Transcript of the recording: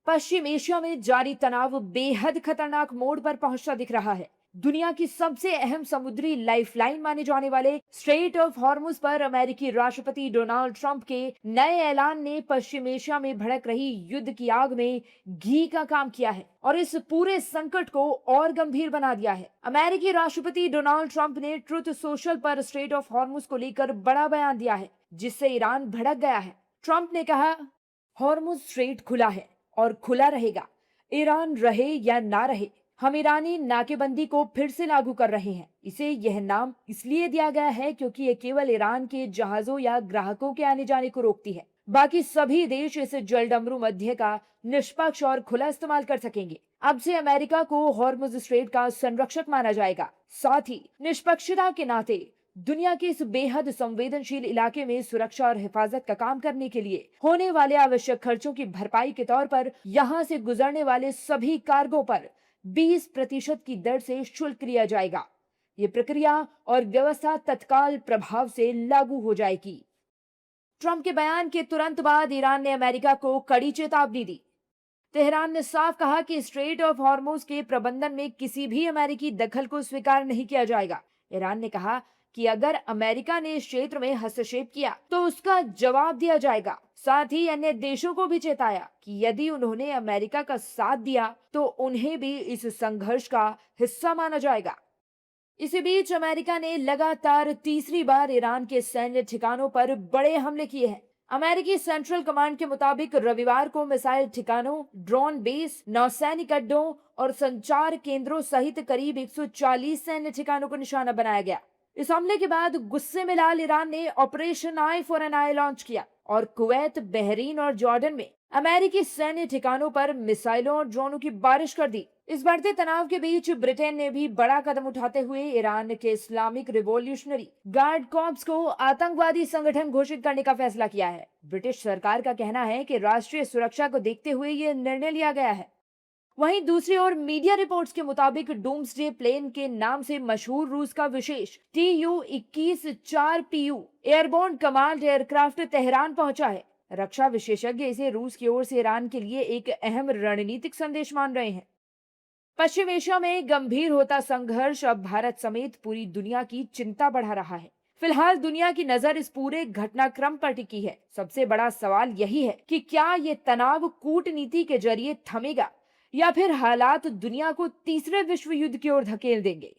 पश्चिम Asia में जारी तनाव बेहद खतरनाक मोड़ पर पहुंचता दिख रहा है। दुनिया की सबसे अहम समुद्री लाइफलाइन माने जाने वाले स्ट्रेट ऑफ हॉर्मुज पर अमेरिकी राष्ट्रपति डोनाल्ड ट्रंप के नए ऐलान ने पश्चिम एशिया में भड़क रही युद्ध की आग में घी का काम किया है और इस पूरे संकट को और गंभीर बना दिया है। अमेरिकी राष्ट्रपति डोनाल्ड ट्रंप ने ट्रुथ सोशल पर स्ट्रेट ऑफ हॉर्मुज को लेकर बड़ा बयान दिया है, जिससे ईरान भड़क गया है। ट्रंप ने कहा, हॉर्मुज स्ट्रेट खुला है और खुला रहेगा, ईरान रहे या ना रहे। हम ईरानी नाकेबंदी को फिर से लागू कर रहे हैं। इसे यह नाम इसलिए दिया गया है क्योंकि यह केवल ईरान के जहाजों या ग्राहकों के आने जाने को रोकती है। बाकी सभी देश इस जलडमरू मध्य का निष्पक्ष और खुला इस्तेमाल कर सकेंगे। अब से अमेरिका को हॉर्मुज स्ट्रेट का संरक्षक माना जाएगा। साथ ही निष्पक्षता के नाते दुनिया के इस बेहद संवेदनशील इलाके में सुरक्षा और हिफाजत का काम करने के लिए होने वाले आवश्यक खर्चों की भरपाई के तौर पर यहां से गुजरने वाले सभी कार्गो पर 20% की दर से शुल्क लिया जाएगा। ये प्रक्रिया और व्यवस्था तत्काल प्रभाव से लागू हो जाएगी। ट्रंप के बयान के तुरंत बाद ईरान ने अमेरिका को कड़ी चेतावनी दी। तेहरान ने साफ कहा कि स्ट्रेट ऑफ हॉर्मुज के प्रबंधन में किसी भी अमेरिकी दखल को स्वीकार नहीं किया जाएगा। ईरान ने कहा कि अगर अमेरिका ने इस क्षेत्र में हस्तक्षेप किया तो उसका जवाब दिया जाएगा। साथ ही अन्य देशों को भी चेताया कि यदि उन्होंने अमेरिका का साथ दिया तो उन्हें भी इस संघर्ष का हिस्सा माना जाएगा। इसी बीच अमेरिका ने लगातार तीसरी बार ईरान के सैन्य ठिकानों पर बड़े हमले किए हैं। अमेरिकी सेंट्रल कमांड के मुताबिक रविवार को मिसाइल ठिकानों, ड्रोन बेस, नौसैनिक अड्डों और संचार केंद्रों सहित करीब 140 सैन्य ठिकानों को निशाना बनाया गया। इस हमले के बाद गुस्से में लाल ईरान ने operation eye for an eye launch किया और कुवैत, बहरीन और जॉर्डन में अमेरिकी सैन्य ठिकानों पर मिसाइलों और ड्रोनों की बारिश कर दी। इस बढ़ते तनाव के बीच ब्रिटेन ने भी बड़ा कदम उठाते हुए ईरान के इस्लामिक रिवॉल्यूशनरी गार्ड कॉर्प्स को आतंकवादी संगठन घोषित करने का फैसला किया है। ब्रिटिश सरकार का कहना है कि राष्ट्रीय सुरक्षा को देखते हुए यह निर्णय लिया गया है। वहीं दूसरी ओर मीडिया रिपोर्ट्स के मुताबिक डूम्सडे प्लेन के नाम से मशहूर रूस का विशेष TU-21-4PU airborne command aircraft Tehran पहुंचा है। रक्षा विशेषज्ञ इसे रूस की ओर से ईरान के लिए एक अहम रणनीतिक संदेश मान रहे हैं। पश्चिम एशिया में गंभीर होता संघर्ष अब भारत समेत पूरी दुनिया की चिंता बढ़ा रहा है। फिलहाल दुनिया की नजर इस पूरे घटनाक्रम पर टिकी है। सबसे बड़ा सवाल यही है कि क्या ये तनाव कूटनीति के जरिए थमेगा या फिर हालात दुनिया को तीसरे विश्व युद्ध की ओर धकेल देंगे।